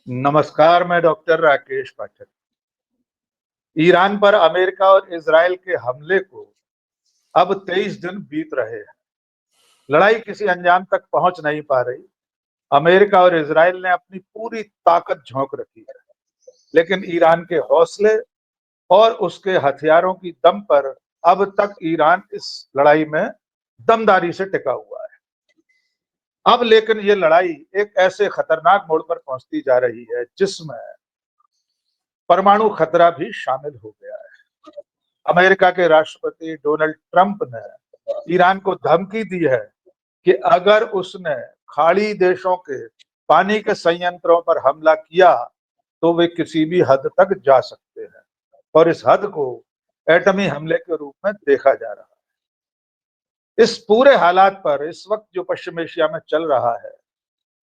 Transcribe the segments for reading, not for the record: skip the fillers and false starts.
नमस्कार। मैं डॉक्टर राकेश पाठक। ईरान पर अमेरिका और इजरायल के हमले को अब 23 दिन बीत रहे हैं। लड़ाई किसी अंजाम तक पहुंच नहीं पा रही। अमेरिका और इजरायल ने अपनी पूरी ताकत झोंक रखी है, लेकिन ईरान के हौसले और उसके हथियारों की दम पर अब तक ईरान इस लड़ाई में दमदारी से टिका हुआ है। अब लेकिन ये लड़ाई एक ऐसे खतरनाक मोड़ पर पहुंचती जा रही है जिसमें परमाणु खतरा भी शामिल हो गया है। अमेरिका के राष्ट्रपति डोनाल्ड ट्रंप ने ईरान को धमकी दी है कि अगर उसने खाड़ी देशों के पानी के संयंत्रों पर हमला किया तो वे किसी भी हद तक जा सकते हैं, और इस हद को एटमी हमले के रूप में देखा जा रहा है। इस पूरे हालात पर इस वक्त जो पश्चिम एशिया में चल रहा है,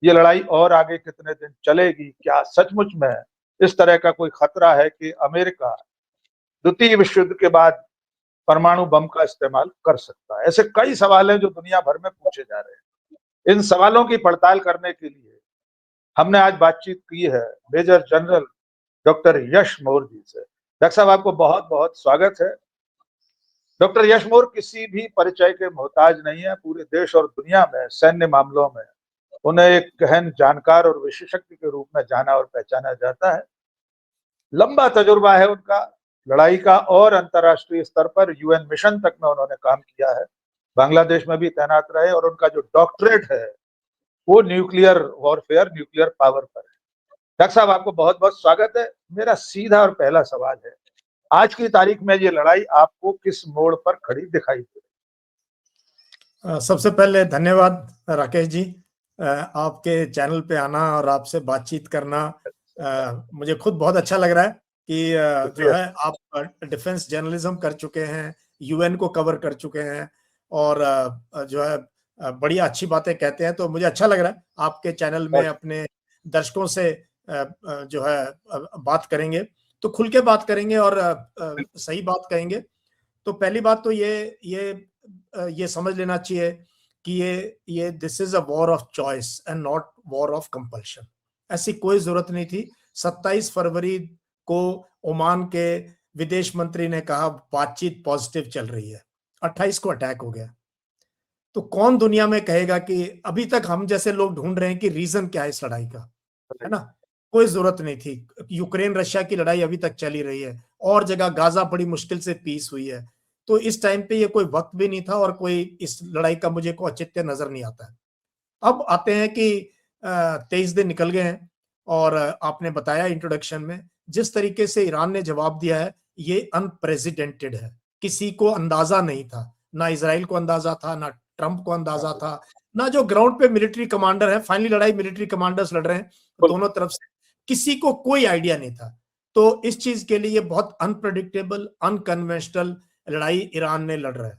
ये लड़ाई और आगे कितने दिन चलेगी? क्या सचमुच में इस तरह का कोई खतरा है कि अमेरिका द्वितीय विश्व युद्ध के बाद परमाणु बम का इस्तेमाल कर सकता है? ऐसे कई सवाल हैं जो दुनिया भर में पूछे जा रहे हैं। इन सवालों की पड़ताल करने के लिए हमने आज बातचीत की है मेजर जनरल डॉक्टर यश मौर्य जी से। डॉक्टर साहब, आपको बहुत बहुत स्वागत है। डॉक्टर यश मौर्य किसी भी परिचय के मोहताज नहीं है। पूरे देश और दुनिया में सैन्य मामलों में उन्हें एक गहन जानकार और विशेषज्ञ के रूप में जाना और पहचाना जाता है। लंबा तजुर्बा है उनका लड़ाई का, और अंतर्राष्ट्रीय स्तर पर यूएन मिशन तक में उन्होंने काम किया है। बांग्लादेश में भी तैनात रहे, और उनका जो डॉक्टरेट है वो न्यूक्लियर वॉरफेयर, न्यूक्लियर पावर पर है। डॉक्टर साहब, आपको बहुत बहुत स्वागत है। मेरा सीधा और पहला सवाल है, आज की तारीख में ये लड़ाई आपको किस मोड़ पर खड़ी दिखाई दे रही? सबसे पहले धन्यवाद राकेश जी, आपके चैनल पे आना और आपसे बातचीत करना मुझे खुद बहुत अच्छा लग रहा है कि जो है आप डिफेंस जर्नलिज्म कर चुके हैं, यूएन को कवर कर चुके हैं और जो है बड़ी अच्छी बातें कहते हैं। तो मुझे अच्छा लग रहा है आपके चैनल में अपने दर्शकों से जो है बात करेंगे, तो खुल के बात करेंगे और सही बात कहेंगे। तो पहली बात तो ये समझ लेना चाहिए कि ये this is a war of choice and not war of compulsion. ऐसी कोई जरूरत नहीं थी। 27 फरवरी को ओमान के विदेश मंत्री ने कहा बातचीत पॉजिटिव चल रही है, 28 को अटैक हो गया। तो कौन दुनिया में कहेगा कि अभी तक हम जैसे लोग ढूंढ रहे हैं कि रीजन क्या है इस लड़ाई का, है ना? कोई जरूरत नहीं थी। यूक्रेन रशिया की लड़ाई अभी तक चली रही है, और जगह गाजा बड़ी मुश्किल से पीस हुई है। तो इस टाइम पे ये कोई वक्त भी नहीं था और कोई इस लड़ाई का मुझे को औचित्य नजर नहीं आता है। अब आते हैं कि 23 दिन निकल गए हैं और आपने बताया इंट्रोडक्शन में जिस तरीके से ईरान ने जवाब दिया है, ये अनप्रेसिडेंटेड है। किसी को अंदाजा नहीं था, ना इजराइल को अंदाजा था, ना ट्रंप को अंदाजा था, ना जो ग्राउंड पे मिलिट्री कमांडर है। फाइनली लड़ाई मिलिट्री कमांडर्स लड़ रहे हैं दोनों तरफ से, किसी को कोई आइडिया नहीं था। तो इस चीज के लिए बहुत अनप्रेडिक्टेबल, अनकन्वेंशनल लड़ाई ईरान ने लड़ रहा है।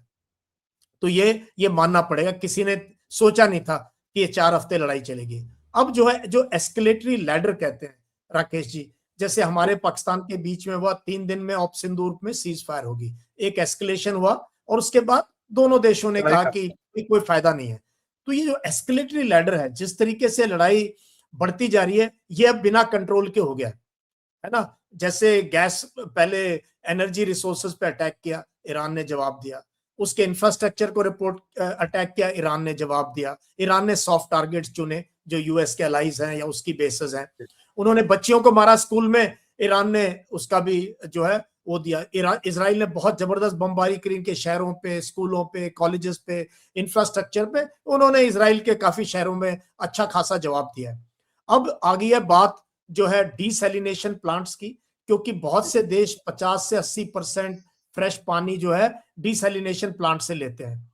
तो ये मानना पड़ेगा, किसी ने सोचा नहीं था कि ये 4 हफ्ते लड़ाई चलेगी। अब जो है, जो एस्केलेटरी लैडर कहते हैं राकेश जी, जैसे हमारे पाकिस्तान के बीच में हुआ 3 दिन में ऑप सिंदूर में सीज फायर होगी, एक एस्केलेशन हुआ और उसके बाद दोनों देशों ने कहा कि कोई फायदा नहीं है। तो ये जो एस्केलेटरी लैडर है, जिस तरीके से लड़ाई बढ़ती जा रही है, ये अब बिना कंट्रोल के हो गया है ना। जैसे गैस, पहले एनर्जी रिसोर्सेज पे अटैक किया, ईरान ने जवाब दिया। उसके इंफ्रास्ट्रक्चर को रिपोर्ट अटैक किया, ईरान ने जवाब दिया। ईरान ने सॉफ्ट टारगेट्स चुने जो यूएस के अलाइज हैं या उसकी बेसेस हैं। उन्होंने बच्चियों को मारा स्कूल में, ईरान ने उसका भी जो है वो दिया। इजराइल ने बहुत जबरदस्त बमबारी करी इनके शहरों पे, स्कूलों पे, कॉलेजेस पे, इंफ्रास्ट्रक्चर पे। उन्होंने इजराइल के काफी शहरों में अच्छा खासा जवाब दिया है। अब आ गई है बात जो है डीसैलिनेशन प्लांट्स की, क्योंकि बहुत से देश 50 से 80% फ्रेश पानी जो है डीसैलिनेशन प्लांट से लेते हैं।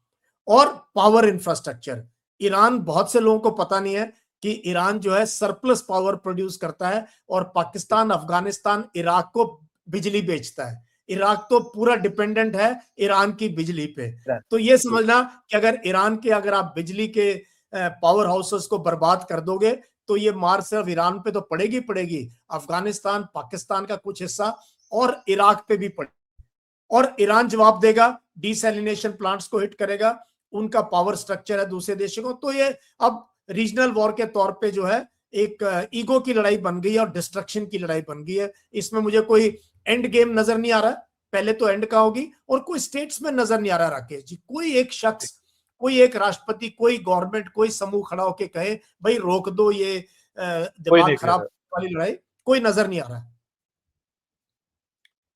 और पावर इंफ्रास्ट्रक्चर, ईरान, बहुत से लोगों को पता नहीं है कि ईरान जो है सरप्लस पावर प्रोड्यूस करता है और पाकिस्तान, अफगानिस्तान, इराक को बिजली बेचता है। इराक तो पूरा डिपेंडेंट है ईरान की बिजली पे। तो ये समझना कि अगर ईरान के, अगर आप बिजली के पावर हाउसेस को बर्बाद कर दोगे तो ये मार सिर्फ ईरान पे तो पड़ेगी पड़ेगी, अफगानिस्तान, पाकिस्तान का कुछ हिस्सा और इराक पे भी पड़ेगी। और ईरान जवाब देगा, डीसैलिनेशन प्लांट्स को हिट करेगा, उनका पावर स्ट्रक्चर है दूसरे देशों को। तो ये अब रीजनल वॉर के तौर पे जो है एक ईगो की लड़ाई बन गई है और डिस्ट्रक्शन की लड़ाई बन गई है। इसमें मुझे कोई एंड गेम नजर नहीं आ रहा, पहले तो एंड का होगी, और कोई स्टेट्स में नजर नहीं आ रहा राकेश जी, कोई एक शख्स, कोई एक राष्ट्रपति, कोई गवर्नमेंट, कोई समूह खड़ा होके कहे भाई रोक दो ये कोई दिमाग नहीं कह खराब रहा वाली लड़ाई, कोई नजर नहीं आ रहा है।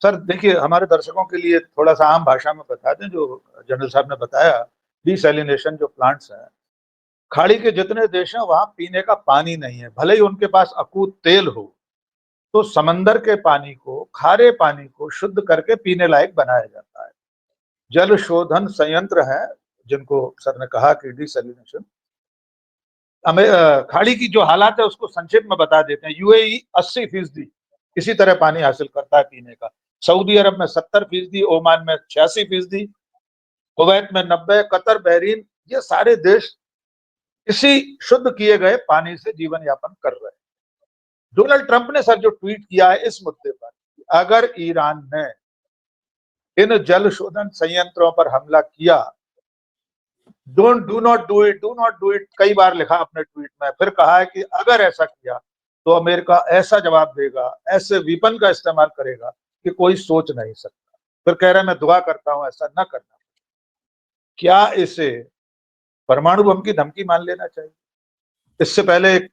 सर। देखिए, हमारे दर्शकों के लिए थोड़ा सा आम भाषा में बता दें, जो जनरल साहब ने बताया, डिसैलिनेशन जो प्लांट्स हैं, खाड़ी के जितने देश हैं वहां पीने का पानी नहीं है। भले ही उनके पास अकूत तेल हो, तो समंदर के पानी को, खारे पानी को शुद्ध करके पीने लायक बनाया जाता है। जल शोधन संयंत्र है, जिनको सर ने कहा कि डिसैलिनेशन, खाड़ी की जो हालात है उसको संक्षेप में बता देते हैं। यूएई 80% इसी तरह पानी हासिल करता है पीने का, सऊदी अरब में 70%, ओमान में 86%, कुवैत में 90%, कतर, बहरीन, ये सारे देश इसी शुद्ध किए गए पानी से जीवन यापन कर रहे हैं। डोनाल्ड ट्रंप ने सर जो ट्वीट किया है इस मुद्दे पर, अगर ईरान ने इन जल शोधन संयंत्रों पर हमला किया, do not do it, do not do it, कई बार लिखा अपने ट्वीट में, फिर कहा है कि अगर ऐसा किया तो अमेरिका ऐसा जवाब देगा, ऐसे वीपन का इस्तेमाल करेगा कि कोई सोच नहीं सकता। फिर कह रहे हैं मैं दुआ करता हूं ऐसा न करना। क्या इसे परमाणु बम की धमकी मान लेना चाहिए? इससे पहले एक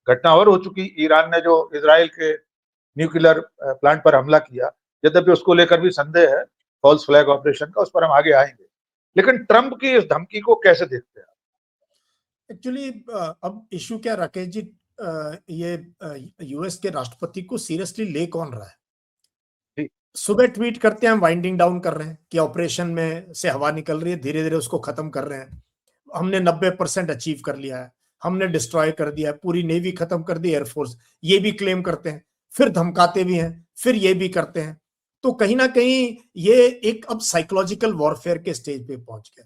घटना और हो चुकी, ईरान ने जो इजराइल के न्यूक्लियर प्लांट पर हमला किया, यद्यपि उसको लेकर भी संदेह है, फॉल्स फ्लैग ऑपरेशन का, उस पर हम आगे आएंगे। लेकिन ट्रंप की इस धमकी को कैसे देखते हैं? एक्चुअली अब इशू क्या राकेश जी, ये यूएस के राष्ट्रपति को सीरियसली ले कौन रहा है? जी, सुबह ट्वीट करते हैं हम वाइंडिंग डाउन कर रहे हैं कि ऑपरेशन में से हवा निकल रही है, धीरे धीरे उसको खत्म कर रहे हैं, हमने 90% अचीव कर लिया है, हमने डिस्ट्रॉय कर दिया है, पूरी नेवी खत्म कर दी, एयरफोर्स, ये भी क्लेम करते हैं, फिर धमकाते भी हैं, फिर ये भी करते हैं। तो कहीं ना कहीं ये एक अब साइकोलॉजिकल वॉरफेयर के स्टेज पे पहुंच गया।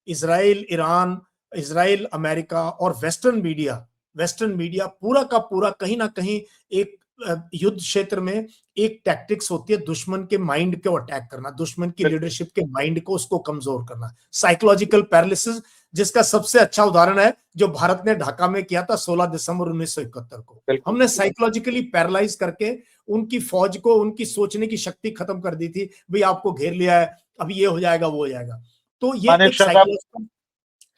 इसराइल, ईरान, इसराइल, अमेरिका और वेस्टर्न मीडिया पूरा का पूरा कहीं ना कहीं एक युद्ध क्षेत्र में एक टैक्टिक्स होती है दुश्मन के माइंड को अटैक करना, दुश्मन की लीडरशिप के माइंड को उसको कमजोर करना, साइकोलॉजिकल पैरालिसिस, जिसका सबसे अच्छा उदाहरण है जो भारत ने ढाका में किया था 16 दिसंबर 1971 को। हमने साइकोलॉजिकली पैरालाइज करके उनकी फौज को, उनकी सोचने की शक्ति खत्म कर दी थी, भाई आपको घेर लिया है, अभी ये हो जाएगा वो हो जाएगा। तो ये एक psychological,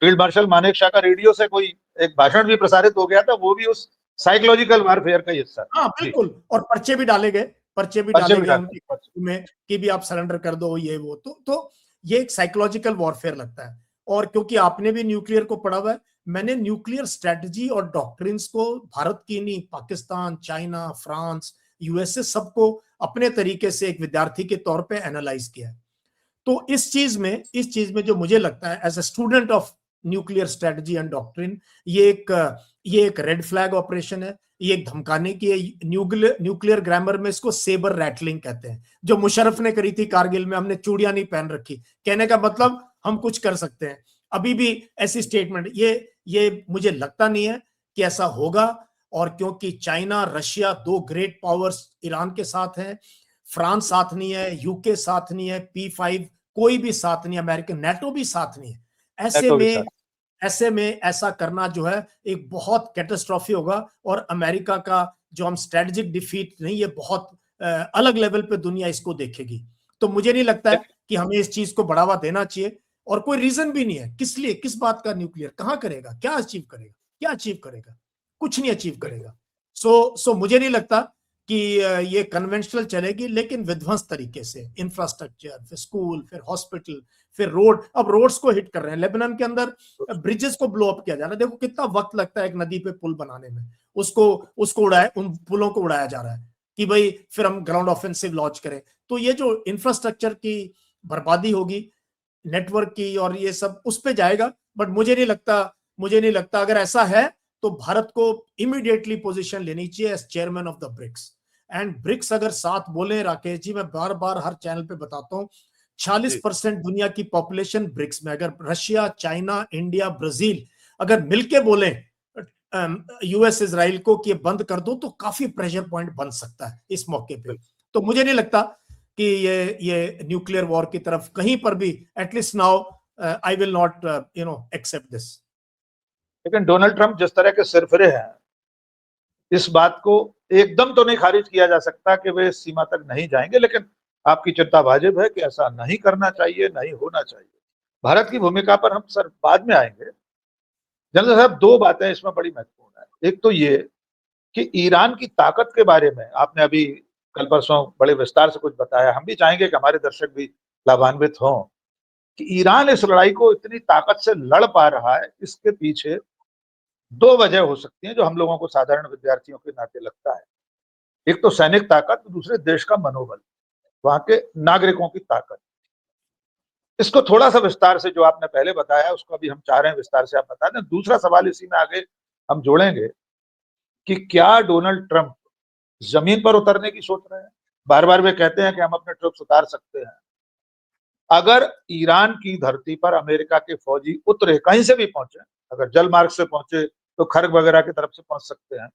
field marshal Manek Shaw का रेडियो से कोई एक भाषण भी प्रसारित हो गया था, वो भी उस साइकोलॉजिकल वारफेयर का हिस्सा था। हाँ बिल्कुल, और पर्चे भी डाले गए, उनकी में कि भी आप सरेंडर कर दो, ये वो, तो ये एक साइकोलॉजिकल वॉरफेयर लगता है। और क्योंकि आपने भी न्यूक्लियर को पढ़ा हुआ है, मैंने न्यूक्लियर स्ट्रेटजी और डॉक्ट्रिन्स को भारत की नहीं, पाकिस्तान, चाइना, फ्रांस, यूएसए, सबको अपने तरीके से एक विद्यार्थी के तौर पे एनालाइज किया है। तो इस चीज में जो मुझे लगता है as a student of nuclear strategy and doctrine, ये एक रेड फ्लैग ऑपरेशन है, ये एक धमकाने की है। न्यूक्लियर ग्रामर में इसको सेबर रैटलिंग कहते हैं, जो मुशर्रफ ने करी थी कारगिल में, हमने चूड़ियां नहीं पहन रखी, कहने का मतलब हम कुछ कर सकते हैं। अभी भी ऐसी स्टेटमेंट, ये मुझे लगता नहीं है कि ऐसा होगा। और क्योंकि चाइना, रशिया, दो ग्रेट पावर्स ईरान के साथ हैं, फ्रांस साथ नहीं है, यूके साथ नहीं है, P5 कोई भी साथ नहीं है, अमेरिकन नेटो भी साथ नहीं है। ऐसे में ऐसा करना जो है एक बहुत कैटास्ट्रॉफी होगा, और अमेरिका का जो हम स्ट्रेटेजिक डिफीट नहीं, ये बहुत अलग लेवल पे दुनिया इसको देखेगी। तो मुझे नहीं लगता है कि हमें इस चीज को बढ़ावा देना चाहिए, और कोई रीजन भी नहीं है किस लिए, किस बात का न्यूक्लियर, कहां करेगा, क्या अचीव करेगा, कुछ नहीं अचीव करेगा। सो मुझे नहीं लगता कि ये कन्वेंशनल चलेगी, लेकिन विध्वंस तरीके से, इंफ्रास्ट्रक्चर, फिर स्कूल, फिर हॉस्पिटल, फिर रोड। अब रोड्स को हिट कर रहे हैं, लेबनान के अंदर ब्रिजेस को ब्लो अप किया जा रहा है। देखो कितना वक्त लगता है एक नदी पे पुल बनाने में, उसको उड़ाया, उन पुलों को उड़ाया जा रहा है कि भाई फिर हम ग्राउंड ऑफेंसिव लॉन्च करें। तो ये जो इंफ्रास्ट्रक्चर की बर्बादी होगी, नेटवर्क की, और ये सब उस पे जाएगा। बट मुझे नहीं लगता अगर ऐसा है तो भारत को इमीडिएटली पोजीशन लेनी चाहिए as chairman of the BRICS. And BRICS अगर साथ बोले, राकेश जी, मैं बार बार हर चैनल पे बताता हूँ, 40% दुनिया की पॉपुलेशन ब्रिक्स में, अगर रशिया, चाइना, इंडिया, ब्राजील अगर मिलके बोले यूएस, इजराइल को कि बंद कर दो, तो काफी प्रेशर पॉइंट बन सकता है इस मौके पे। तो मुझे नहीं लगता कि ये न्यूक्लियर वॉर की तरफ कहीं पर भी, at least now I will not accept this. लेकिन डोनाल्ड ट्रंप जिस तरह के सिरफिरे हैं, इस बात को एकदम तो नहीं खारिज किया जा सकता कि वे इस सीमा तक नहीं जाएंगे, लेकिन आपकी चिंता वाजिब है कि ऐसा नहीं करना चाहिए, नहीं होना चाहिए। भारत की भूमिका पर हम सर बाद में आएंगे। जनरल साहब, दो बातें इसमें बड़ी महत्वपूर्ण है। एक तो ये कि ईरान की ताकत के बारे में आपने अभी कल परसों बड़े विस्तार से कुछ बताया। हम भी चाहेंगे कि हमारे दर्शक भी लाभान्वित हों कि ईरान इस लड़ाई को इतनी ताकत से लड़ पा रहा है, इसके पीछे दो वजह हो सकती हैं जो हम लोगों को साधारण विद्यार्थियों के नाते लगता है। एक तो सैनिक ताकत, दूसरे देश का मनोबल, वहां के नागरिकों की ताकत। इसको थोड़ा सा विस्तार से, जो आपने पहले बताया उसको अभी हम चाह रहे हैं विस्तार से आप बता दें। दूसरा सवाल इसी में आगे हम जोड़ेंगे कि क्या डोनाल्ड ट्रंप जमीन पर उतरने की सोच रहे हैं? बार बार वे कहते हैं कि हम अपने ट्रुप्स उतार सकते हैं। अगर ईरान की धरती पर अमेरिका के फौजी उतरे, कहीं से भी पहुंचे, अगर जल मार्ग से पहुंचे तो खर्ग वगैरह की तरफ से पहुंच सकते हैं,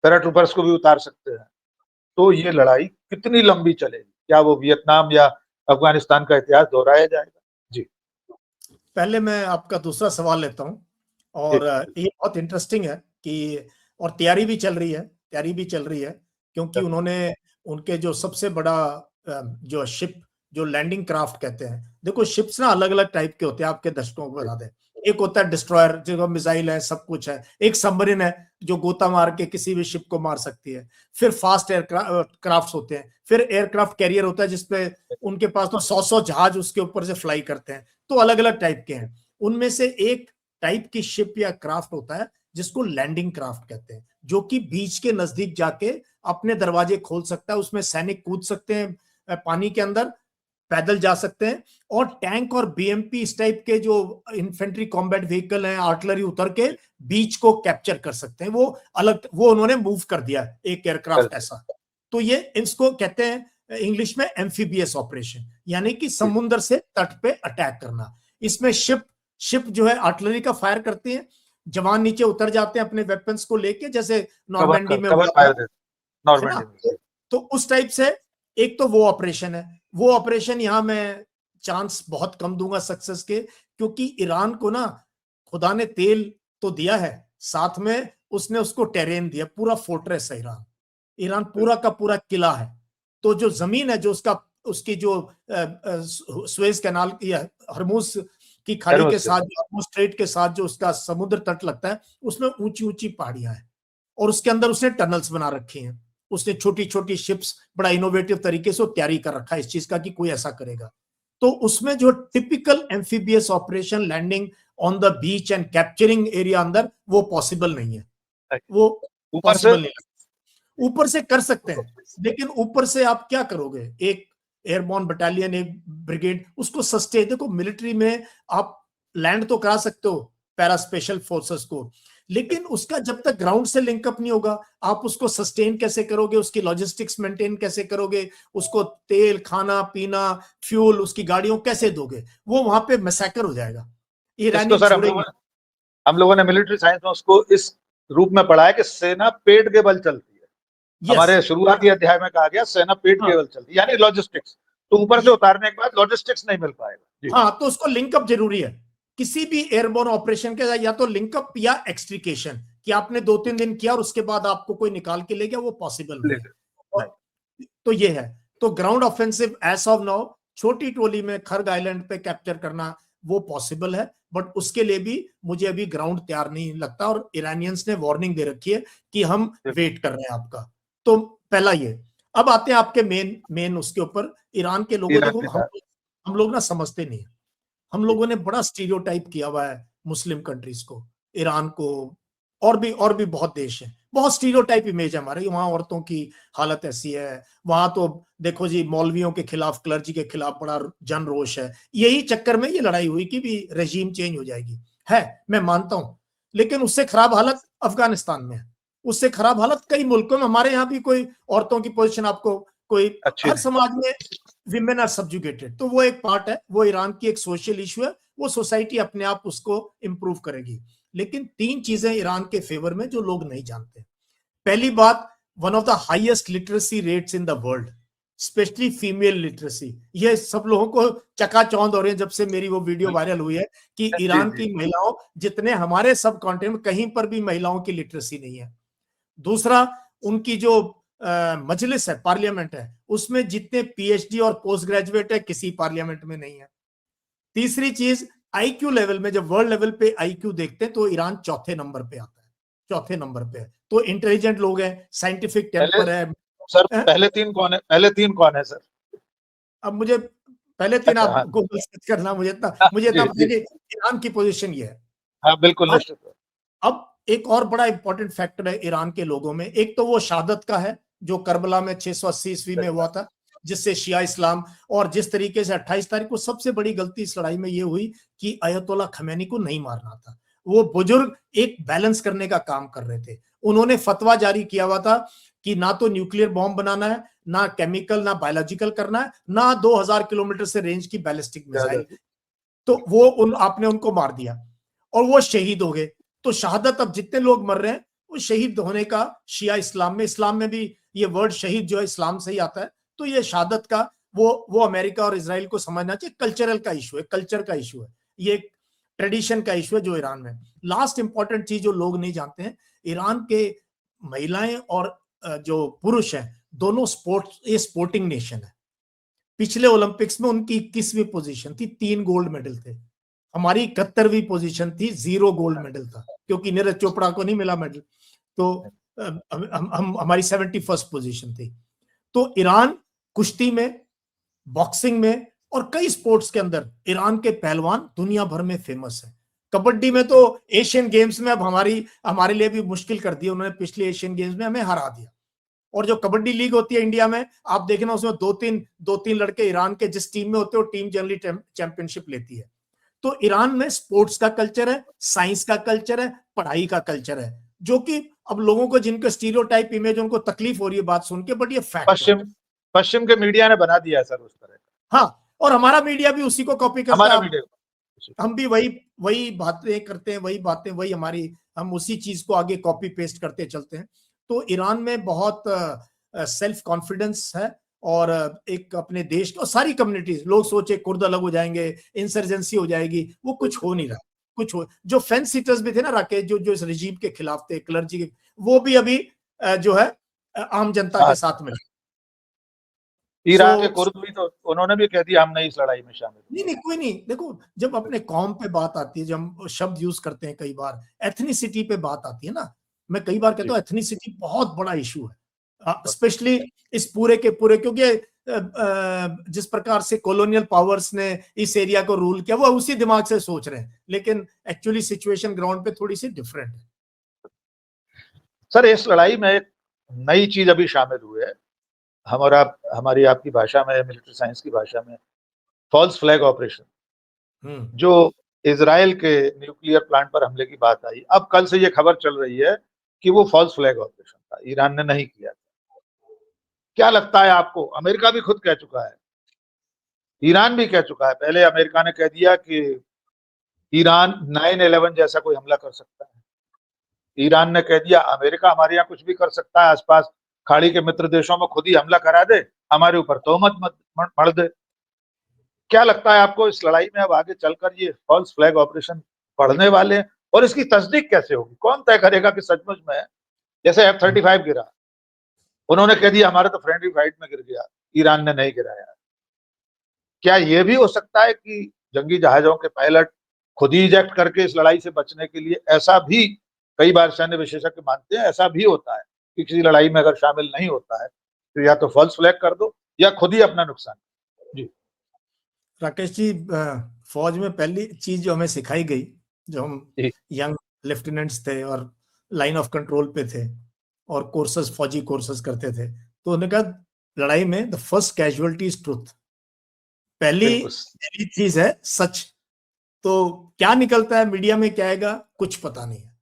पैराट्रूपर्स को भी उतार सकते हैं, तो ये लड़ाई कितनी लंबी चलेगी? क्या वो वियतनाम या अफगानिस्तान का इतिहास दोहराया जाएगा? जी, पहले मैं आपका दूसरा सवाल लेता हूं, और ये बहुत इंटरेस्टिंग है कि, और तैयारी भी चल रही है, क्योंकि उन्होंने उनके जो सबसे बड़ा जो शिप, जो लैंडिंग क्राफ्ट कहते हैं, देखो शिप्स ना अलग अलग टाइप के होते हैं, आपके दर्शकों को बता दें। एक होता है डिस्ट्रॉयर, जो मिसाइल है, सब कुछ है। एक सबमरीन है जो गोता मार के किसी भी शिप को मार सकती है। फिर फास्ट एयरक्राफ्ट होते हैं। फिर एयरक्राफ्ट कैरियर होता है जिसपे उनके पास तो 100 जहाज उसके ऊपर से फ्लाई करते हैं। तो अलग अलग टाइप के हैं। उनमें से एक टाइप की शिप या क्राफ्ट होता है जिसको लैंडिंग क्राफ्ट कहते हैं, जो कि बीच के नजदीक जाके अपने दरवाजे खोल सकता है। उसमें सैनिक कूद सकते हैं पानी के अंदर, पैदल जा सकते हैं, और टैंक और बीएमपी इस टाइप के जो इन्फेंट्री कॉम्बैट व्हीकल हैं, आर्टिलरी उतर के बीच को कैप्चर कर सकते हैं। वो अलग, वो उन्होंने मूव कर दिया एक एयरक्राफ्ट ऐसा। तो ये इसको कहते हैं इंग्लिश में एम्फीबियस ऑपरेशन, यानी कि समुद्र से तट पे अटैक करना। इसमें शिप जो है आर्टिलरी का फायर करती है, जवान नीचे उतर जाते हैं अपने वेपन्स को लेके, जैसे नॉर्मैंडी में हुआ था, है ना? तो उस टाइप से एक तो वो ऑपरेशन है। वो ऑपरेशन यहां मैं चांस बहुत कम दूंगा सक्सेस के, क्योंकि ईरान को ना खुदा ने तेल तो दिया है, साथ में उसने उसको टेरेन दिया, पूरा फोर्ट्रेस है ईरान पूरा का पूरा किला है। तो जो जमीन है, जो उसकी जो सुएज कैनाल या हरमुज की खाड़ी के साथ, हरमुज स्ट्रेट के साथ जो उसका समुद्र तट लगता है, उसमें ऊंची ऊंची पहाड़ियां हैं, और उसके अंदर उसने टनल्स बना रखी हैं। उसने छोटी छोटी शिप्स बड़ा इनोवेटिव तरीके से तैयारी कर रखा है इस चीज का कि कोई ऐसा करेगा। तो उसमें जो typical amphibious operation, landing on the beach and capturing area अंदर, वो पॉसिबल नहीं है। वो पॉसिबल नहीं है। ऊपर से कर सकते हैं, लेकिन ऊपर से आप क्या करोगे? एक एयरबॉर्न बटालियन, एक ब्रिगेड, उसको सस्टेन, देखो मिलिट्री में आप लैंड तो करा सकते हो पैरा स्पेशल फोर्सेस को, लेकिन उसका जब तक ग्राउंड से लिंकअप नहीं होगा, आप उसको सस्टेन कैसे करोगे? उसकी लॉजिस्टिक्स मेंटेन कैसे करोगे? उसको तेल, खाना पीना, फ्यूल, उसकी गाड़ियों कैसे दोगे? वो वहां पे मैसेकर हो जाएगा। इसको सर हम लोगों ने मिलिट्री साइंस में उसको इस रूप में पढ़ा है कि सेना पेट के बल चलती है। हमारे शुरुआती अध्याय में कहा गया सेना पेट के बल चलती है, यानी लॉजिस्टिक्स। तो ऊपर से उतारने के बाद लॉजिस्टिक्स नहीं मिल पाएगा। हाँ, तो उसको लिंकअप जरूरी है। किसी भी एयरबोर्न ऑपरेशन के या तो लिंकअप या एक्सट्रिकेशन, कि आपने 2-3 दिन किया और उसके बाद आपको कोई निकाल के ले गया, वो पॉसिबल नहीं है। तो ये है। तो ground offensive as of now छोटी टोली में खर्ग आइलैंड पे कैप्चर करना वो पॉसिबल है, बट उसके लिए भी मुझे अभी ग्राउंड तैयार नहीं लगता, और ईरानियंस ने वार्निंग दे रखी है कि हम वेट कर रहे हैं आपका। तो पहला ये। अब आते हैं आपके मेन उसके ऊपर, ईरान के लोगों को हम लोग ना समझते नहीं है। हम लोगों ने बड़ा स्टीरियोटाइप किया हुआ है मुस्लिम कंट्रीज को, ईरान को, और भी बहुत देश हैं, बहुत स्टीरियोटाइप इमेज है हमारे। वहां औरतों की हालत ऐसी है, वहां तो देखो जी मौलवियों के खिलाफ, क्लर्जी के खिलाफ बड़ा जन रोष है। यही चक्कर में ये लड़ाई हुई कि भी रेजीम चेंज हो जाएगी, है मैं मानता हूं, लेकिन उससे खराब हालत अफगानिस्तान में है, उससे खराब हालत कई मुल्कों में। हमारे यहाँ भी कोई औरतों की पोजीशन आपको कोई, हर समाज में विमेन आर सब्जुगेटेड, तो वो एक पार्ट है, वो ईरान की एक सोशल इशू है, वो सोसाइटी अपने आप उसको इंप्रूव करेगी। लेकिन 3 चीजें ईरान के फेवर में जो लोग नहीं जानते। पहली बात, one of the highest literacy rates in the world, specially female literacy. ये सब लोगों को चकाचौंध हो रहे हैं जब से मेरी वो वीडियो वायरल हुई है कि ईरान की महिलाओं जितने हमारे सब कॉन्टिनेंट में कहीं पर भी महिलाओं की लिटरेसी नहीं है। दूसरा, उनकी जो मजलिस है, पार्लियामेंट है, उसमें जितने पीएचडी और पोस्ट ग्रेजुएट है किसी पार्लियामेंट में नहीं है। तीसरी चीज, आईक्यू लेवल में जब वर्ल्ड लेवल पे आईक्यू देखते हैं तो ईरान चौथे नंबर पे आता है, चौथे नंबर पे है। तो इंटेलिजेंट लोग हैं, साइंटिफिक टेम्पर है। सर पहले तीन कौन है, पहले तीन कौन है सर? अब मुझे पहले तीन अच्छा, आप हाँ गूगल सर्च करना, मुझे इतना जी पता है जी, कि ईरान की पोजीशन ये है। हाँ बिल्कुल अब निश्चित। अब एक और बड़ा इंपॉर्टेंट फैक्टर है ईरान के लोगों में, एक तो वो शहादत का है जो करबला में 680 ईस्वी में हुआ था, जिससे शिया इस्लाम, और जिस तरीके से 28 तारीख को सबसे बड़ी गलती इस लड़ाई में ये हुई कि अयतोल्ला खमैनी को नहीं मारना था। वो बुजुर्ग एक बैलेंस करने का काम कर रहे थे। उन्होंने फतवा जारी किया हुआ था कि ना तो न्यूक्लियर बॉम्ब बनाना है, ना केमिकल, ना बायोलॉजिकल करना है, ना 2000 किलोमीटर से रेंज की बैलिस्टिक मिसाइल। तो वो आपने उनको मार दिया और वो शहीद हो गए। तो शहादत, अब जितने लोग मर रहे हैं वो शहीद होने का, शिया इस्लाम में भी ये वर्ड शहीद जो है इस्लाम से ही आता है। तो ये शहादत का वो अमेरिका और इजराइल को समझना चाहिए, कल्चरल का इशू है, कल्चर का इशू है, ये ट्रेडिशन का इशू है जो ईरान में। लास्ट इंपॉर्टेंट चीज जो लोग नहीं जानते हैं, ईरान के महिलाएं और जो पुरुष हैं दोनों स्पोर्टिंग नेशन है। पिछले ओलंपिक्स में उनकी 21वीं पोजीशन थी, 3 गोल्ड मेडल थे। हमारी 71वीं पोजीशन थी, 0 गोल्ड मेडल था, क्योंकि नीरज चोपड़ा को नहीं मिला मेडल। तो हमारी 71st पोजीशन थी। तो ईरान कुश्ती में, बॉक्सिंग में और कई स्पोर्ट्स के अंदर ईरान के पहलवान दुनिया भर में फेमस है। कबड्डी में तो एशियन गेम्स में अब हमारे लिए भी मुश्किल कर दी उन्होंने, पिछले एशियन गेम्स में हमें हरा दिया। और जो कबड्डी लीग होती है इंडिया में, आप देखना उसमें दो तीन लड़के ईरान के जिस टीम में होते हैं, वो टीम जनरली चैंपियनशिप लेती है। तो ईरान में स्पोर्ट्स का कल्चर है, साइंस का कल्चर है, पढ़ाई का कल्चर है, जो कि अब लोगों को जिनके स्टीरियोटाइप इमेज, उनको तकलीफ हो रही है बात सुन के, बट ये फैक्ट है। पश्चिम के मीडिया ने बना दिया है सर उस तरह का। हाँ, और हमारा मीडिया भी उसी को कॉपी करता हमारा है। मीडिया, हम भी वही बातें करते हैं, वही बातें, वही हमारी, हम उसी चीज को आगे कॉपी पेस्ट करते चलते हैं। तो ईरान में बहुत सेल्फ कॉन्फिडेंस है, और एक अपने देश की, और सारी कम्युनिटीज, लोग सोचे कुर्द अलग हो जाएंगे, इंसर्जेंसी हो जाएगी, वो कुछ हो नहीं रहा। कुछ हो, जो फेंस सीटर्स भी थे ना राकेश, जो इस रिजीम के खिलाफ थे, क्लर्जी के, वो भी अभी जो है आम जनता के साथ में। ईरान के कुर्द भी तो उन्होंने भी कह दिया हम नहीं इस लड़ाई में शामिल। नहीं, कोई नहीं। देखो, जब अपने कौम पे बात आती है, जब हम शब्द यूज करते हैं, कई बार एथनिसिटी पे बात आती है ना, मैं कई बार कहता हूँ एथनिसिटी बहुत बड़ा इशू है, स्पेशली इस पूरे के पूरे, क्योंकि जिस प्रकार से कॉलोनियल पावर्स ने इस एरिया को रूल किया, वो उसी दिमाग से सोच रहे हैं, लेकिन एक्चुअली सिचुएशन ग्राउंड पे थोड़ी सी डिफरेंट है। सर इस लड़ाई में एक नई चीज अभी शामिल हुई है, हम और आप, हमारी आपकी भाषा में, मिलिट्री साइंस की भाषा में, फॉल्स फ्लैग ऑपरेशन। जो इजराइल के न्यूक्लियर प्लांट पर हमले की बात आई, अब कल से ये खबर चल रही है कि वो फॉल्स फ्लैग ऑपरेशन था, ईरान ने नहीं किया था। क्या लगता है आपको? अमेरिका भी खुद कह चुका है, ईरान भी कह चुका है। पहले अमेरिका ने कह दिया कि ईरान 9/11 जैसा कोई हमला कर सकता है। ईरान ने कह दिया अमेरिका हमारे यहाँ कुछ भी कर सकता है, आसपास खाड़ी के मित्र देशों में खुद ही हमला करा दे, हमारे ऊपर तोहमत मत मढ़ दे। क्या लगता है आपको इस लड़ाई में अब आगे चलकर ये फॉल्स फ्लैग ऑपरेशन बढ़ने वाले हैं, और इसकी तस्दीक कैसे होगी? कौन तय करेगा कि सचमुच में, जैसे F-35 गिरा, उन्होंने कह दिया हमारे तो फ्रेंडली फाइट में गिर गया, ईरान ने नहीं गिराया। क्या ये भी हो सकता है कि जंगी जहाजों के पायलट खुद ही इजेक्ट करके इस लड़ाई से बचने के लिए, ऐसा भी कई बार सैन्य विशेषज्ञ मानते हैं, ऐसा भी होता है कि किसी लड़ाई में अगर शामिल नहीं होता है तो या तो फॉल्स फ्लैग कर दो या खुद ही अपना नुकसान। जी राकेश जी, फौज में पहली चीज जो हमें सिखाई गई, जो हम यंग लेफ्टिनेंट्स थे और लाइन ऑफ कंट्रोल पे थे और कोर्सेज, फौजी कोर्सेज करते थे, तो उन्होंने कहा लड़ाई में the first casualty is truth. पहली चीज है सच। तो क्या निकलता है मीडिया में, क्या आएगा, कुछ पता नहीं है।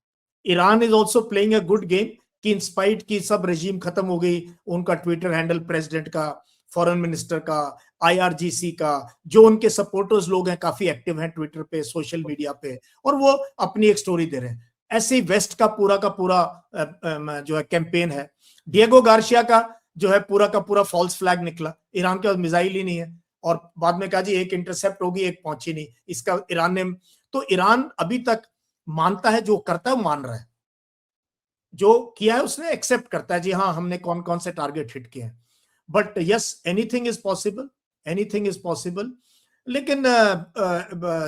Iran is also playing a good game, कि इंस्पाइट की सब रेजीम खत्म हो गई, उनका ट्विटर हैंडल प्रेसिडेंट का, फॉरेन मिनिस्टर का, आईआरजीसी का, जो उनके सपोर्टर्स लोग हैं काफी एक्टिव हैं ट्विटर पे, सोशल मीडिया पे, और वो अपनी एक स्टोरी दे रहे हैं। ऐसे ही वेस्ट का पूरा जो है कैंपेन है। डिएगो गार्सिया का जो है पूरा का पूरा फॉल्स फ्लैग निकला, ईरान के पास मिसाइल ही नहीं है, और बाद में कहा जी एक इंटरसेप्ट होगी, एक पहुंची नहीं, इसका ईरान ने। तो ईरान अभी तक मानता है, जो करता है मान रहा है। जो किया है उसने एक्सेप्ट करता है, जी हाँ हमने कौन कौन से टारगेट हिट किए हैं। But yes, anything is possible, anything is possible. लेकिन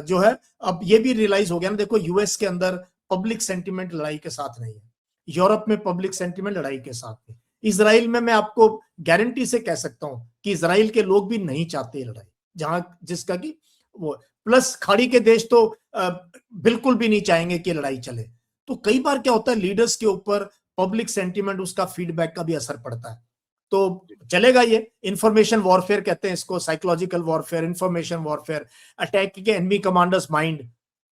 जो है अब ये भी रियलाइज हो गया ना, देखो यूएस के अंदर पब्लिक सेंटिमेंट लड़ाई के साथ नहीं है, यूरोप में पब्लिक सेंटिमेंट लड़ाई के साथ है, इजराइल में मैं आपको गारंटी से कह सकता हूं कि इजराइल के लोग भी नहीं चाहते लड़ाई, जहां जिसका कि वो प्लस खाड़ी के देश तो बिल्कुल भी नहीं चाहेंगे कि लड़ाई चले। तो कई बार क्या होता है, लीडर्स के ऊपर पब्लिक सेंटिमेंट, उसका फीडबैक का भी असर पड़ता है। तो चलेगा, ये इंफॉर्मेशन वॉरफेयर कहते हैं इसको, psychological warfare, information warfare, attack के एनिमी कमांडर्स माइंड,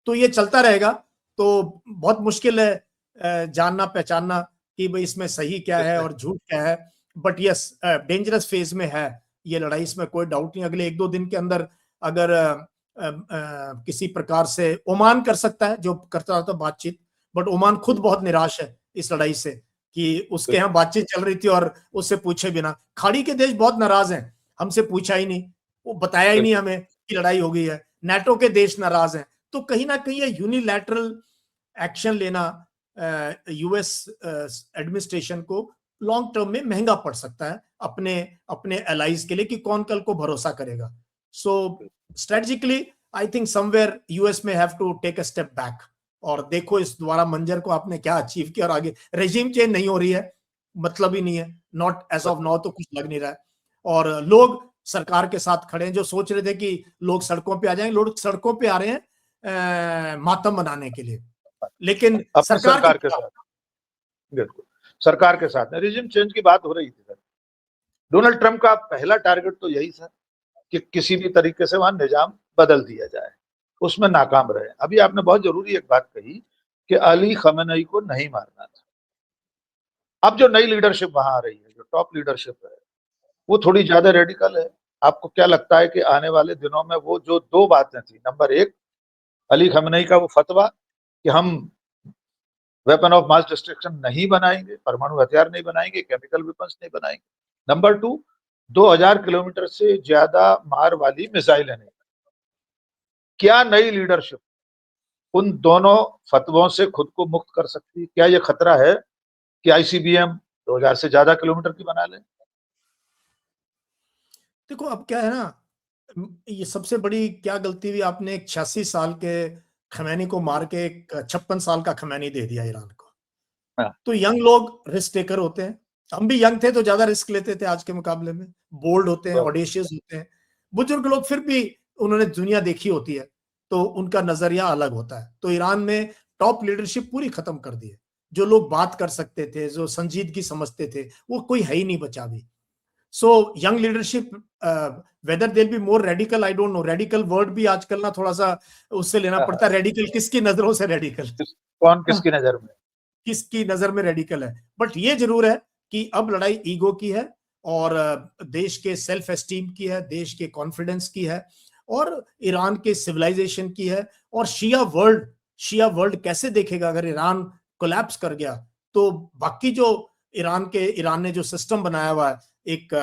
तो ये चलता रहेगा। तो बहुत मुश्किल है जानना पहचानना कि भाई इसमें सही क्या है और झूठ क्या है। बट यस, डेंजरस फेज में है ये लड़ाई, इसमें कोई डाउट नहीं। अगले 1-2 दिन के अंदर अगर किसी प्रकार से ओमान कर सकता है जो करता था बातचीत, बट ओमान खुद बहुत निराश है इस लड़ाई से कि उसके यहाँ बातचीत चल रही थी और उससे पूछे बिना। खाड़ी के देश बहुत नाराज हैं, हमसे पूछा ही नहीं, वो बताया ही नहीं हमें कि लड़ाई हो गई है। नाटो के देश नाराज हैं। तो कहीं ना कहीं ये यूनिलैटरल एक्शन लेना यूएस एडमिनिस्ट्रेशन को लॉन्ग टर्म में महंगा पड़ सकता है अपने अपने एलाइज के लिए, कि कौन कल को भरोसा करेगा। So strategically I think somewhere us में have to take a step back, और देखो इस द्वारा मंजर को आपने क्या अचीव किया, और आगे रेजिम चेंज नहीं हो रही है, मतलब ही नहीं है, नॉट एज ऑफ नाउ, तो कुछ लग नहीं रहा है। और लोग सरकार के साथ खड़े हैं, जो सोच रहे थे कि लोग सड़कों पे आ जाएंगे, लोग सड़कों पे आ रहे हैं मातम मनाने के लिए, लेकिन सरकार के साथ, बिल्कुल सरकार के साथ रिजिम चेंज की बात हो रही थी सर। डोनाल्ड ट्रंप का पहला टारगेट तो यही था कि किसी भी तरीके से वहां निजाम बदल दिया जाए, उसमें नाकाम रहे। अभी आपने बहुत जरूरी एक बात कही कि अली खमेनी को नहीं मारना था। अब जो नई लीडरशिप वहां आ रही है, जो टॉप लीडरशिप है, वो थोड़ी ज्यादा रेडिकल है। आपको क्या लगता है कि आने वाले दिनों में वो जो 2 बातें थी, नंबर 1 अली खमेनी का वो फतवा कि हम वेपन ऑफ मास डिस्ट्रक्शन नहीं बनाएंगे, परमाणु हथियार नहीं बनाएंगे, केमिकल वेपन्स नहीं बनाएंगे। नंबर 2 2000 किलोमीटर से ज्यादा मार वाली मिसाइलें नहीं। क्या नई लीडरशिप उन दोनों फतवों से खुद को मुक्त कर सकती है? क्या यह खतरा है कि आईसीबीएम 2000 से ज्यादा किलोमीटर की बना ले? देखो अब क्या है ना, ये सबसे बड़ी क्या गलती हुई, आपने एक 86 साल के खमैनी को मार के एक 56 साल का खमैनी दे दिया ईरान को। हाँ। तो यंग लोग रिस्क टेकर होते हैं, हम भी यंग थे तो ज्यादा रिस्क लेते थे आज के मुकाबले में, बोल्ड होते हैं, ऑडेशियस होते हैं। बुजुर्ग लोग फिर भी उन्होंने दुनिया देखी होती है, तो उनका नजरिया अलग होता है। तो ईरान में टॉप लीडरशिप पूरी खत्म कर दी है। जो लोग बात कर सकते थे, जो संजीदगी समझते थे, वो कोई है ही नहीं बचा अभी। सो यंग लीडरशिप, वेदर देल be more radical, I don't know. Radical word भी आजकल ना थोड़ा सा उससे लेना पड़ता है, रेडिकल किसकी नजरों से रेडिकल, कौन किसकी नजर में, किसकी नजर में रेडिकल है। बट ये जरूर है कि अब लड़ाई ईगो की है, और देश के सेल्फ एस्टीम की है, देश के कॉन्फिडेंस की है, और ईरान के सिविलाइजेशन की है। और शिया वर्ल्ड कैसे देखेगा अगर ईरान कोलैप्स कर गया, तो बाकी जो ईरान ने जो सिस्टम बनाया हुआ है, एक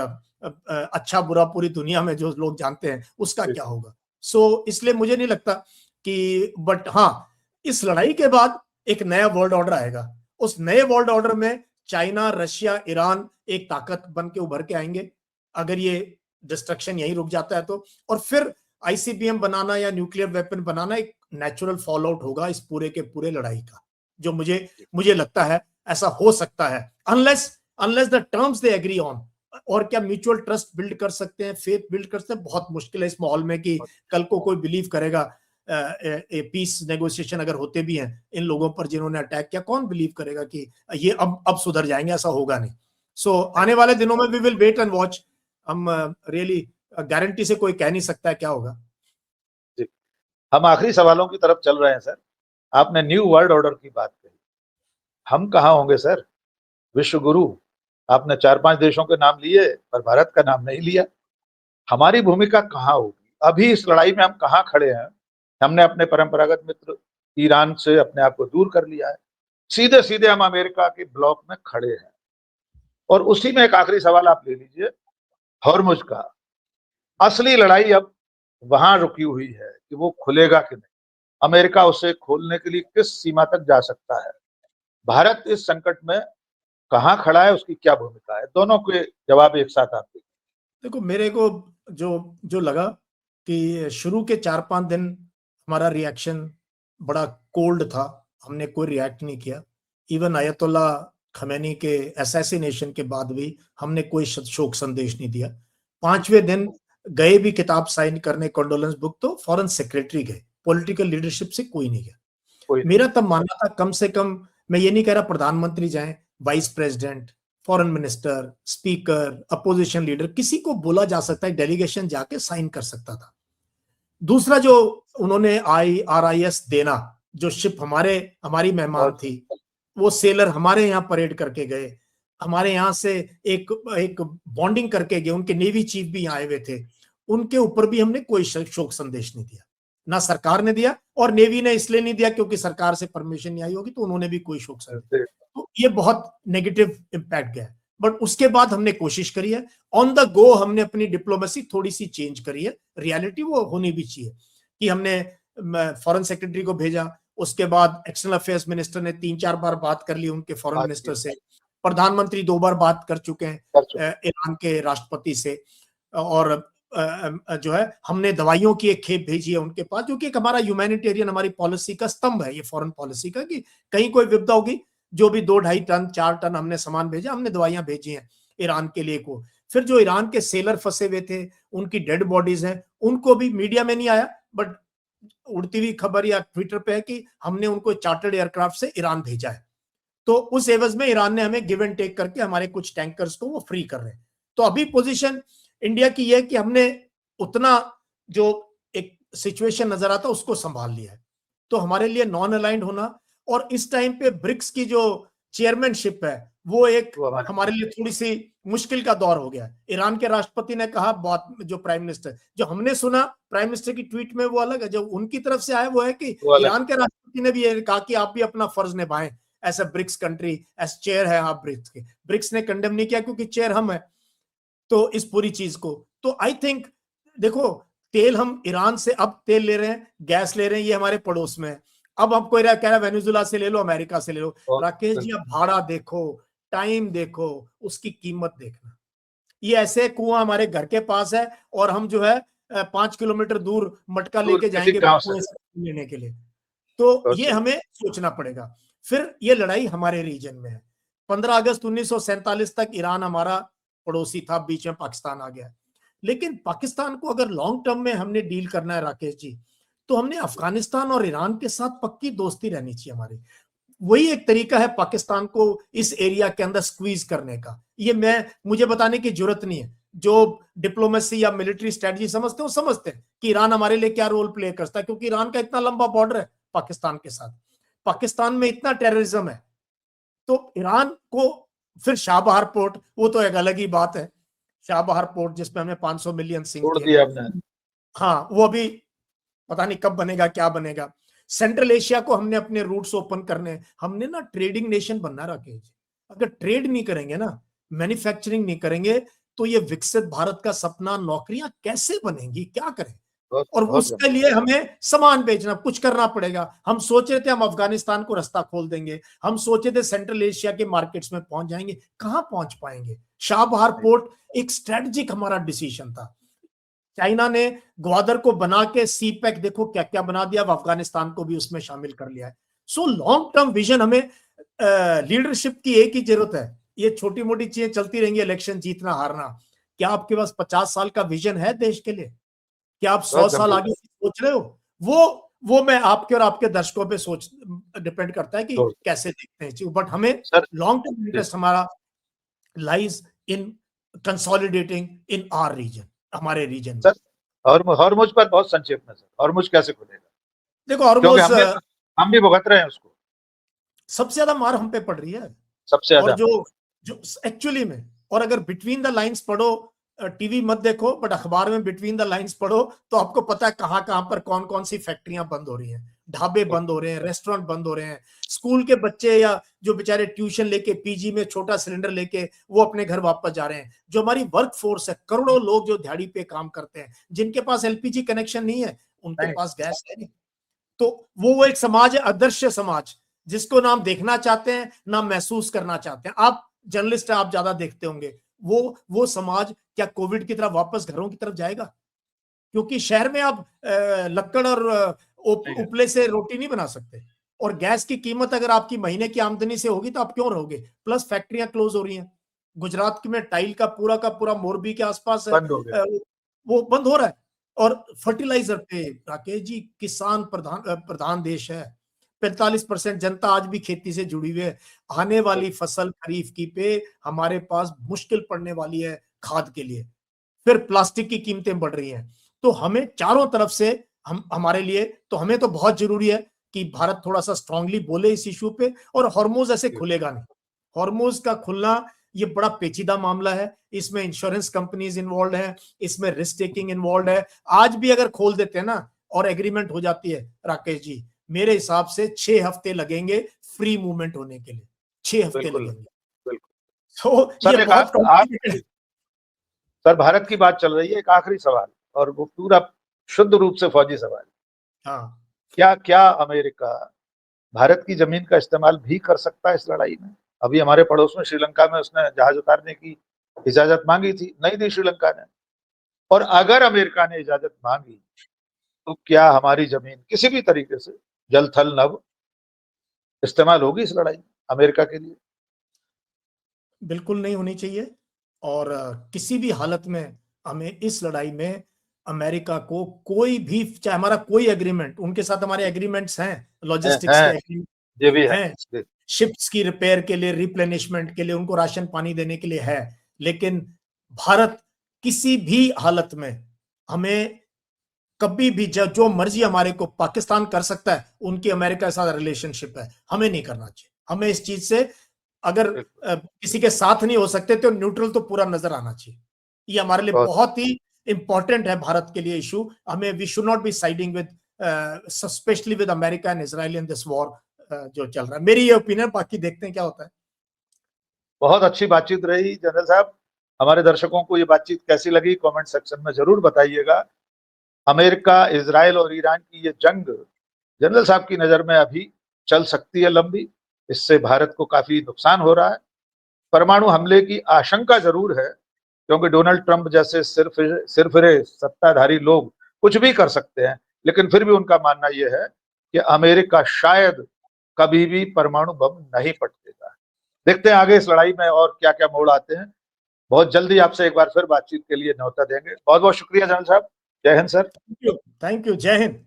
अच्छा बुरा पूरी दुनिया में जो लोग जानते हैं, उसका क्या होगा। सो इसलिए मुझे नहीं लगता कि, बट हाँ, इस लड़ाई के बाद एक नया वर्ल्ड ऑर्डर आएगा। उस नए वर्ल्ड ऑर्डर में चाइना, रशिया, ईरान एक ताकत बन के उभर के आएंगे, अगर ये डिस्ट्रक्शन यहीं रुक जाता है तो। और फिर आईसीबीएम बनाना या न्यूक्लियर वेपन बनाना एक नेचुरल फॉल आउट होगा इस पूरे के पूरे लड़ाई का, जो मुझे लगता है ऐसा हो सकता है, unless the terms they agree on. और क्या म्यूचुअल ट्रस्ट बिल्ड कर सकते हैं, फेथ बिल्ड कर सकते हैं? बहुत मुश्किल है इस माहौल में कि कल को कोई बिलीव करेगा। पीस नेगोशिएशन अगर होते भी हैं इन लोगों पर जिन्होंने अटैक किया, कौन बिलीव करेगा कि ये अब सुधर जाएंगे? ऐसा होगा नहीं। सो आने वाले दिनों में we will wait and watch. हम रियली गारंटी से कोई कह नहीं सकता है क्या होगा। हम आखिरी सवालों की तरफ चल रहे हैं सर। आपने न्यू वर्ल्ड ऑर्डर की बात कही, हम कहाँ होंगे सर विश्व गुरु? आपने 4-5 देशों के नाम लिए पर भारत का नाम नहीं लिया। हमारी भूमिका कहाँ होगी अभी इस लड़ाई में? हम कहाँ खड़े हैं? हमने अपने परंपरागत मित्र ईरान से अपने आप को दूर कर लिया है, सीधे सीधे हम अमेरिका के ब्लॉक में खड़े हैं। और उसी में एक आखिरी सवाल आप ले लीजिए, हॉर्मुज का असली लड़ाई अब वहां रुकी हुई है कि वो खुलेगा कि नहीं। अमेरिका उसे खोलने के लिए किस सीमा तक जा सकता है? भारत इस संकट में कहाँ खड़ा है, उसकी क्या भूमिका है? दोनों के जवाब एक साथ आप दीजिए। देखो, मेरे को जो जो लगा कि शुरू के 4-5 दिन हमारा रिएक्शन बड़ा कोल्ड था, हमने कोई रिएक्ट नहीं किया। इवन अयतुल्ला खमैनी के असैसिनेशन के बाद भी हमने कोई शोक संदेश नहीं दिया। 5वें दिन गए भी किताब साइन करने कंडोलेंस बुक, तो फॉरेन सेक्रेटरी गए, पॉलिटिकल लीडरशिप से कोई नहीं गया। मेरा तब मानना था कम से कम, मैं ये नहीं कह रहा प्रधानमंत्री जाएं, vice president, foreign minister, speaker, opposition leader, किसी को बोला जा सकता है, डेलीगेशन जाके साइन कर सकता था। दूसरा, जो उन्होंने RIS देना, जो शिप हमारी मेहमान थी, वो सेलर हमारे यहाँ परेड करके गए, हमारे यहाँ से एक बॉन्डिंग करके गए, उनके नेवी चीफ भी यहाँ आए हुए थे, उनके ऊपर भी हमने कोई शोक संदेश नहीं दिया। ना सरकार ने दिया, और नेवी ने इसलिए नहीं दिया क्योंकि सरकार से परमिशन नहीं आई होगी, तो उन्होंने भी कोई शोक संदेश। तो ये बहुत नेगेटिव इम्पैक्ट गया। बट उसके बाद हमने कोशिश करी है, ऑन द गो हमने अपनी डिप्लोमेसी थोड़ी सी चेंज करी है। रियलिटी वो होनी भी चाहिए कि हमने फॉरेन सेक्रेटरी को भेजा, उसके बाद एक्सटर्नल अफेयर्स मिनिस्टर ने 3-4 बार बात कर ली उनके फॉरेन मिनिस्टर से, प्रधानमंत्री 2 बार बात कर चुके हैं ईरान के राष्ट्रपति से, और जो है हमने दवाइयों की एक खेप भेजी है उनके पास, जो कि एक हमारा ह्यूमैनिटेरियन, हमारी पॉलिसी का स्तंभ है ये फॉरेन पॉलिसी का, कि कहीं कोई विपदा होगी, जो भी 2-2.5 टन 4 टन हमने सामान भेजा, हमने दवाइयां भेजी हैं ईरान के लिए को। फिर जो ईरान के सेलर फंसे हुए थे, उनकी डेड बॉडीज हैं, उनको भी मीडिया में नहीं आया, बट उड़ती हुई खबर या ट्विटर पे है कि हमने उनको चार्टर्ड एयरक्राफ्ट से ईरान भेजा है। तो उस एवज में ईरान ने हमें गिव एंड टेक करके हमारे कुछ टैंकर्स को वो फ्री कर रहे हैं। तो अभी पोजीशन इंडिया की यह है कि हमने उतना जो एक सिचुएशन नजर आता उसको संभाल लिया है। तो हमारे लिए नॉन अलाइंड होना, और इस टाइम पे ब्रिक्स की जो चेयरमैनशिप है, वो एक हमारे लिए थोड़ी सी मुश्किल का दौर हो गया। ईरान के राष्ट्रपति ने कहा, बात जो प्राइम मिनिस्टर, जो हमने सुना प्राइम मिनिस्टर की ट्वीट में वो अलग है, जो उनकी तरफ से आया वो है कि ईरान के राष्ट्रपति ने भी ये कहा कि आप भी अपना फर्ज निभाएं as a BRICS country, as chair है आप ब्रिक्स के। ब्रिक्स ने कंडेम नहीं किया क्योंकि चेयर हम है तो इस पूरी चीज को। तो आई थिंक देखो, तेल हम ईरान से अब तेल ले रहे हैं, गैस ले रहे हैं, ये हमारे पड़ोस में है। अब हम कोई कह रहा है वेनेजुएला से ले लो, अमेरिका से ले लो। राकेश जी, अब भाड़ा देखो, टाइम देखो, उसकी कीमत देखना। ये ऐसे कुआं हमारे घर के पास है और हम जो है 5 किलोमीटर दूर मटका लेके जाएंगे कुएं से लेने के लिए। तो ये हमें सोचना पड़ेगा। फिर ये लड़ाई हमारे रीजन में है। 15 अगस्त 1947 तक ईरान हमारा पड़ोसी था, बीच में पाकिस्तान आ गया। लेकिन पाकिस्तान को अगर लॉन्ग टर्म में हमने डील करना है राकेश जी, तो हमने अफगानिस्तान और ईरान के साथ पक्की दोस्ती रहनी चाहिए हमारी। वही एक तरीका है पाकिस्तान को इस एरिया के अंदर स्क्वीज करने का। ये मुझे बताने की जरूरत नहीं है, जो डिप्लोमेसी या मिलिट्री स्ट्रेटजी समझते हो समझते हैं कि ईरान हमारे लिए क्या रोल प्ले करता है, क्योंकि ईरान का इतना लंबा बॉर्डर है पाकिस्तान के साथ, पाकिस्तान में इतना टेररिज्म है। तो ईरान को फिर शाहबहार पोर्ट, वो तो एक अलग ही बात है। शाहबहार पोर्ट जिसपे हमने 500 मिलियन सिंक दिया हमने। हाँ, वो अभी पता नहीं कब बनेगा, क्या बनेगा। सेंट्रल एशिया को हमने अपने रूट्स ओपन करने, हमने ना ट्रेडिंग नेशन बनना रखे। अगर ट्रेड नहीं करेंगे ना, मैन्युफैक्चरिंग नहीं करेंगे, तो ये विकसित भारत का सपना, नौकरियां कैसे बनेंगी, क्या करें? और उसके लिए हमें सामान बेचना, कुछ करना पड़ेगा। हम सोच रहे थे हम अफगानिस्तान को रास्ता खोल देंगे, हम सोचे थे सेंट्रल एशिया के मार्केट्स में पहुंच जाएंगे, कहां पहुंच पाएंगे? शाहबहार पोर्ट एक स्ट्रेटेजिक हमारा डिसीजन था। चाइना ने ग्वादर को बना के सी पैक देखो क्या क्या बना दिया, अफगानिस्तान को भी उसमें शामिल कर लिया है। सो लॉन्ग टर्म विजन, हमें लीडरशिप की एक ही जरूरत है। ये छोटी मोटी चीजें चलती रहेंगी, इलेक्शन जीतना हारना। क्या आपके पास 50 साल का विजन है देश के लिए? क्या आप 100 साल आगे सोच रहे हो? वो मैं आपके और आपके दर्शकों पे सोच डिपेंड करता है कि कैसे देखते हैं। बट हमें लॉन्ग टर्म इंटरेस्ट हमारा lies in consolidating in our region, हमारे रीजन में। हॉर्मुज पर बहुत संक्षेप में सर, हॉर्मुज कैसे खुलेगा? देखो, हॉर्मुज हम भी भुगत रहे हैं उसको। सबसे ज्यादा मार हम पे पड़ रही है, सबसे ज्यादा। और जो एक्चुअली में, और अगर बिटवीन द लाइंस पढ़ो, टीवी मत देखो बट अखबार में बिटवीन द लाइंस पढ़ो, तो आपको पता है कहां कहां पर कौन कौन सी फैक्ट्रियां बंद हो रही हैं, ढाबे बंद हो रहे हैं, रेस्टोरेंट बंद हो रहे हैं, स्कूल के बच्चे या जो बेचारे ट्यूशन लेके पीजी में छोटा सिलेंडर लेके वो अपने घर वापस जा रहे हैं। जो हमारी वर्क फोर्स है, करोड़ों लोग जो दिहाड़ी पे काम करते हैं, जिनके पास एलपीजी कनेक्शन नहीं है, उनके पास गैस है नहीं। तो वो एक समाज है, अदृश्य समाज, जिसको ना हम देखना चाहते हैं ना महसूस करना चाहते हैं। आप जर्नलिस्ट हैं, आप ज्यादा देखते होंगे। वो समाज क्या कोविड की तरफ वापस घरों की तरफ जाएगा? क्योंकि शहर में आप लक्कड़ और उपले से रोटी नहीं बना सकते, और गैस की कीमत अगर आपकी महीने की आमदनी से होगी तो आप क्यों रहोगे? प्लस फैक्ट्रियां क्लोज हो रही हैं। गुजरात में टाइल का पूरा मोरबी के आसपास बंद हो गया। वो बंद हो रहा है। और फर्टिलाइजर पे राकेश जी, किसान प्रधान देश है। 45% जनता आज भी खेती से जुड़ी हुई है। आने वाली फसल खरीफ की पे हमारे पास मुश्किल पड़ने वाली है खाद के लिए। फिर प्लास्टिक की कीमतें बढ़ रही हैं। तो हमें चारों तरफ से हमारे लिए तो हमें तो बहुत जरूरी है कि भारत थोड़ा सा स्ट्रांगली बोले इस इश्यू पे। और हॉर्मोज ऐसे खुलेगा नहीं। हॉर्मोज का खुलना ये बड़ा पेचीदा मामला है। इसमें इंश्योरेंस कंपनीज इन्वॉल्व है, इसमें रिस्क टेकिंग इन्वॉल्व है। आज भी अगर खोल देते हैं ना और एग्रीमेंट हो जाती है राकेश जी, मेरे हिसाब से 6 हफ्ते लगेंगे फ्री मूवमेंट होने के लिए। 6 हफ्ते बिल्कुल लगेंगे। बिल्कुल। तो ये सर बहुत कॉम्प्लिकेटेड है। सर भारत की बात चल रही है, एक आखिरी सवाल, और वो पूरा शुद्ध रूप से फौजी सवाल। हाँ, क्या क्या अमेरिका भारत की जमीन का इस्तेमाल भी कर सकता है इस लड़ाई में? अभी हमारे पड़ोस में श्रीलंका में उसने जहाज उतारने की इजाजत मांगी थी, नहीं दी श्रीलंका ने। और अगर अमेरिका ने इजाजत मांगी तो क्या हमारी जमीन किसी भी तरीके से जल थल नभ इस्तेमाल होगी इस लड़ाई में अमेरिका के लिए? बिल्कुल नहीं होनी चाहिए। और किसी भी हालत में हमें इस लड़ाई में अमेरिका को कोई भी, चाहे हमारा कोई एग्रीमेंट उनके साथ, हमारे एग्रीमेंट्स हैं, लॉजिस्टिक्स के है, एग्रीमेंट ये भी है। हैं, शिप्स की रिपेयर के लिए, रिप्लेनिशमेंट के लिए, उनको राशन पानी देने के लिए है। लेकिन भारत किसी भी हालत में हमें कभी भी जो मर्जी हमारे को पाकिस्तान कर सकता है, उनकी अमेरिका के साथ रिलेशनशिप है, हमें नहीं करना चाहिए। हमें इस चीज से अगर किसी के साथ नहीं हो सकते तो न्यूट्रल तो पूरा नजर आना चाहिए। ये हमारे लिए बहुत ही इंपॉर्टेंट है भारत के लिए इशू। हमें we should not be siding with specially with America and Israel in this war जो चल रहा है। मेरी ये ओपिनियन, बाकी देखते हैं क्या होता है। बहुत अच्छी बातचीत रही जनरल साहब। हमारे दर्शकों को ये बातचीत कैसी लगी कमेंट सेक्शन में जरूर बताइएगा। अमेरिका, इजराइल और ईरान की ये जंग जनरल साहब की नजर में अभी चल सकती है लंबी। इससे भारत को काफी नुकसान हो रहा है। परमाणु हमले की आशंका जरूर है, क्योंकि डोनाल्ड ट्रंप जैसे सिरफिरे सत्ताधारी लोग कुछ भी कर सकते हैं, लेकिन फिर भी उनका मानना यह है कि अमेरिका शायद कभी भी परमाणु बम नहीं पटकेगा। देखते हैं आगे इस लड़ाई में और क्या क्या मोड़ आते हैं। बहुत जल्दी आपसे एक बार फिर बातचीत के लिए न्योता देंगे। बहुत बहुत शुक्रिया जनरल साहब। जय हिंद सर। थैंक यू, जय हिंद।